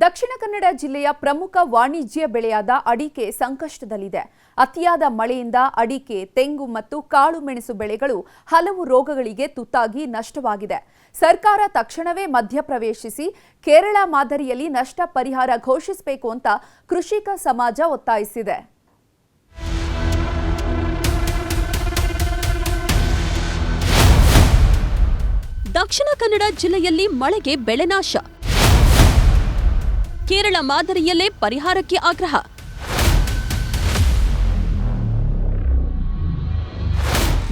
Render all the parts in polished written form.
ದಕ್ಷಿಣ ಕನ್ನಡ ಜಿಲ್ಲೆಯ ಪ್ರಮುಖ ವಾಣಿಜ್ಯ ಬೆಳೆಯಾದ ಅಡಿಕೆ ಸಂಕಷ್ಟದಲ್ಲಿದೆ. ಅತಿಯಾದ ಮಳೆಯಿಂದ ಅಡಿಕೆ, ತೆಂಗು ಮತ್ತು ಕಾಳು ಮೆಣಸು ಬೆಳೆಗಳು ಹಲವು ರೋಗಗಳಿಗೆ ತುತ್ತಾಗಿ ನಷ್ಟವಾಗಿದೆ. ಸರ್ಕಾರ ತಕ್ಷಣವೇ ಮಧ್ಯಪ್ರವೇಶಿಸಿ ಕೇರಳ ಮಾದರಿಯಲ್ಲಿ ನಷ್ಟ ಪರಿಹಾರ ಘೋಷಿಸಬೇಕು ಅಂತ ಕೃಷಿಕ ಸಮಾಜ ಒತ್ತಾಯಿಸಿದೆ. ದಕ್ಷಿಣ ಕನ್ನಡ ಜಿಲ್ಲೆಯಲ್ಲಿ ಮಳೆಗೆ ಬೆಳೆನಾಶ, ಕೇರಳ ಮಾದರಿಯಲ್ಲೇ ಪರಿಹಾರಕ್ಕೆ ಆಗ್ರಹ.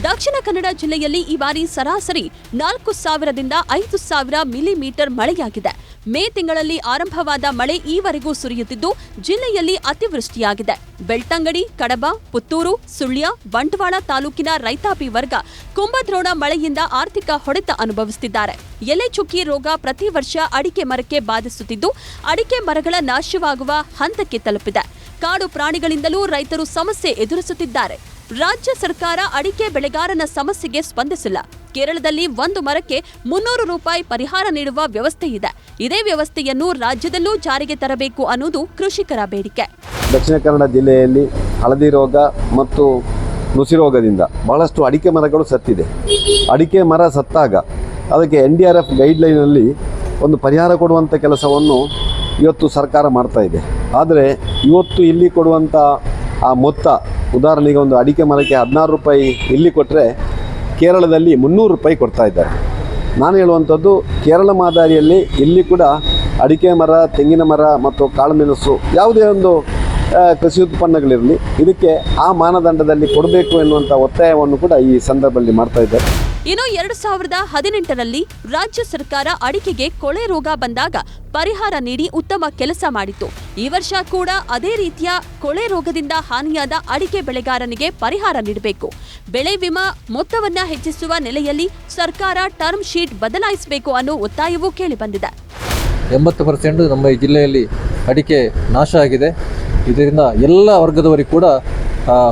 ದಕ್ಷಿಣ ಕನ್ನಡ ಜಿಲ್ಲೆಯಲ್ಲಿ ಈ ಬಾರಿ ಸರಾಸರಿ 4,000ದಿಂದ 5,000 ಮಿಲಿಮೀಟರ್ ಮಳೆಯಾಗಿದೆ. ಮೇ ತಿಂಗಳಲ್ಲಿ ಆರಂಭವಾದ ಮಳೆ ಈವರೆಗೂ ಸುರಿಯುತ್ತಿದ್ದು ಜಿಲ್ಲೆಯಲ್ಲಿ ಅತಿವೃಷ್ಟಿಯಾಗಿದೆ. ಬೆಳ್ತಂಗಡಿ, ಕಡಬ, ಪುತ್ತೂರು, ಸುಳ್ಯ, ಬಂಟ್ವಾಳ ತಾಲೂಕಿನ ರೈತಾಪಿ ವರ್ಗ ಕುಂಭದ್ರೋಣ ಮಳೆಯಿಂದ ಆರ್ಥಿಕ ಹೊಡೆತ ಅನುಭವಿಸುತ್ತಿದ್ದಾರೆ. ಎಲೆ ಚುಕ್ಕಿ ರೋಗ ಪ್ರತಿ ವರ್ಷ ಅಡಿಕೆ ಮರಕ್ಕೆ ಬಾಧಿಸುತ್ತಿದ್ದು ಅಡಿಕೆ ಮರಗಳ ನಾಶವಾಗುವ ಹಂತಕ್ಕೆ ತಲುಪಿದೆ. ಕಾಡು ಪ್ರಾಣಿಗಳಿಂದಲೂ ರೈತರು ಸಮಸ್ಯೆ ಎದುರಿಸುತ್ತಿದ್ದಾರೆ. ರಾಜ್ಯ ಸರ್ಕಾರ ಅಡಿಕೆ ಬೆಳೆಗಾರನ ಸಮಸ್ಯೆಗೆ ಸ್ಪಂದಿಸಿಲ್ಲ. ಕೇರಳದಲ್ಲಿ ಒಂದು ಮರಕ್ಕೆ 300 ರೂಪಾಯಿ ಪರಿಹಾರ ನೀಡುವ ವ್ಯವಸ್ಥೆ ಇದೆ. ಇದೇ ವ್ಯವಸ್ಥೆಯನ್ನು ರಾಜ್ಯದಲ್ಲೂ ಜಾರಿಗೆ ತರಬೇಕು ಅನ್ನೋದು ಕೃಷಿಕರ ಬೇಡಿಕೆ. ದಕ್ಷಿಣ ಕನ್ನಡ ಜಿಲ್ಲೆಯಲ್ಲಿ ಹಳದಿ ರೋಗ ಮತ್ತು ನುಸಿ ರೋಗದಿಂದ ಬಹಳಷ್ಟು ಅಡಿಕೆ ಮರಗಳು ಸತ್ತಿದೆ. ಅಡಿಕೆ ಮರ ಸತ್ತಾಗ ಅದಕ್ಕೆ NDRF ಗೈಡ್ಲೈನಲ್ಲಿ ಒಂದು ಪರಿಹಾರ ಕೊಡುವಂಥ ಕೆಲಸವನ್ನು ಇವತ್ತು ಸರ್ಕಾರ ಮಾಡ್ತಾ ಇದೆ. ಆದರೆ ಇವತ್ತು ಇಲ್ಲಿ ಕೊಡುವಂಥ ಆ ಮೊತ್ತ, ಉದಾಹರಣೆಗೆ ಒಂದು ಅಡಿಕೆ ಮರಕ್ಕೆ 16 ರೂಪಾಯಿ ಇಲ್ಲಿ ಕೊಟ್ಟರೆ ಕೇರಳದಲ್ಲಿ 300 ರೂಪಾಯಿ ಕೊಡ್ತಾ ಇದ್ದಾರೆ. ನಾನು ಹೇಳುವಂಥದ್ದು, ಕೇರಳ ಮಾದರಿಯಲ್ಲಿ ಇಲ್ಲಿ ಕೂಡ ಅಡಿಕೆ ಮರ, ತೆಂಗಿನ ಮರ ಮತ್ತು ಕಾಳುಮೆಣಸು ಯಾವುದೇ ಒಂದು ಕೃಷಿ ಉತ್ಪನ್ನಗಳಿರಲಿ, ಇದಕ್ಕೆ ಆ ಮಾನದಂಡದಲ್ಲಿ ಕೊಡಬೇಕು ಎನ್ನುವಂಥ ಒತ್ತಾಯವನ್ನು ಕೂಡ ಈ ಸಂದರ್ಭದಲ್ಲಿ ಮಾಡ್ತಾ ಇದ್ದಾರೆ. ಇನ್ನು 2018ರಲ್ಲಿ ರಾಜ್ಯ ಸರ್ಕಾರ ಅಡಿಕೆಗೆ ಕೊಳೆ ರೋಗ ಬಂದಾಗ ಪರಿಹಾರ ನೀಡಿ ಉತ್ತಮ ಕೆಲಸ ಮಾಡಿತ್ತು. ಈ ವರ್ಷ ಕೂಡ ಅದೇ ರೀತಿಯ ಕೊಳೆ ರೋಗದಿಂದ ಹಾನಿಯಾದ ಅಡಿಕೆ ಬೆಳೆಗಾರನಿಗೆ ಪರಿಹಾರ ನೀಡಬೇಕು. ಬೆಳೆ ವಿಮಾ ಮೊತ್ತವನ್ನ ಹೆಚ್ಚಿಸುವ ನೆಲೆಯಲ್ಲಿ ಸರ್ಕಾರ ಟರ್ಮ್ ಶೀಟ್ ಬದಲಾಯಿಸಬೇಕು ಅನ್ನೋ ಒತ್ತಾಯವೂ ಕೇಳಿಬಂದಿದೆ. 80% ನಮ್ಮ ಈ ಜಿಲ್ಲೆಯಲ್ಲಿ ಅಡಿಕೆ ನಾಶ ಆಗಿದೆ. ಇದರಿಂದ ಎಲ್ಲ ವರ್ಗದವರಿಗೂ ಕೂಡ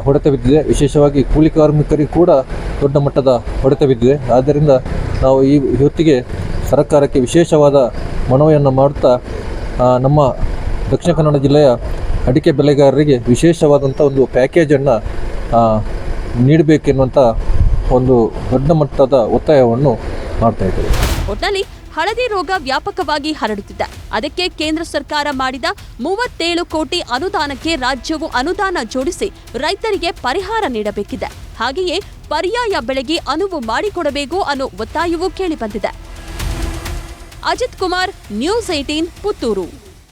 ಹೊಡೆತ ಬಿದ್ದಿದೆ. ವಿಶೇಷವಾಗಿ ಕೂಲಿ ಕಾರ್ಮಿಕರಿಗೂ ಕೂಡ ದೊಡ್ಡ ಮಟ್ಟದ ಹೊಡೆತ ಬಿದ್ದಿದೆ. ಆದ್ದರಿಂದ ನಾವು ಈ ಹೊತ್ತಿಗೆ ಸರ್ಕಾರಕ್ಕೆ ವಿಶೇಷವಾದ ಮನವಿಯನ್ನು ಮಾಡುತ್ತಾ ನಮ್ಮ ದಕ್ಷಿಣ ಕನ್ನಡ ಜಿಲ್ಲೆಯ ಅಡಿಕೆ ಬೆಳೆಗಾರರಿಗೆ ವಿಶೇಷವಾದಂಥ ಒಂದು ಪ್ಯಾಕೇಜನ್ನು ನೀಡಬೇಕೆನ್ನುವಂಥ ಒಂದು ದೊಡ್ಡ ಮಟ್ಟದ ಒತ್ತಾಯವನ್ನು ಮಾಡ್ತಾ ಇದ್ದೇವೆ. ಒಟ್ಟಿನಲ್ಲಿ ಹಳದಿ ರೋಗ ವ್ಯಾಪಕವಾಗಿ ಹರಡುತ್ತಿದೆ. ಅದಕ್ಕೆ ಕೇಂದ್ರ ಸರ್ಕಾರ ಮಾಡಿದ 37 ಕೋಟಿ ಅನುದಾನಕ್ಕೆ ರಾಜ್ಯವು ಅನುದಾನ ಜೋಡಿಸಿ ರೈತರಿಗೆ ಪರಿಹಾರ ನೀಡಬೇಕಿದೆ. ಹಾಗೆಯೇ ಪರ್ಯಾಯ ಬೆಳೆಗೆ ಅನುವು ಮಾಡಿಕೊಡಬೇಕು ಅನ್ನೋ ಒತ್ತಾಯವೂ ಕೇಳಿಬಂದಿದೆ. ಅಜಿತ್ ಕುಮಾರ್, ನ್ಯೂಸ್ 18, ಪುತ್ತೂರು.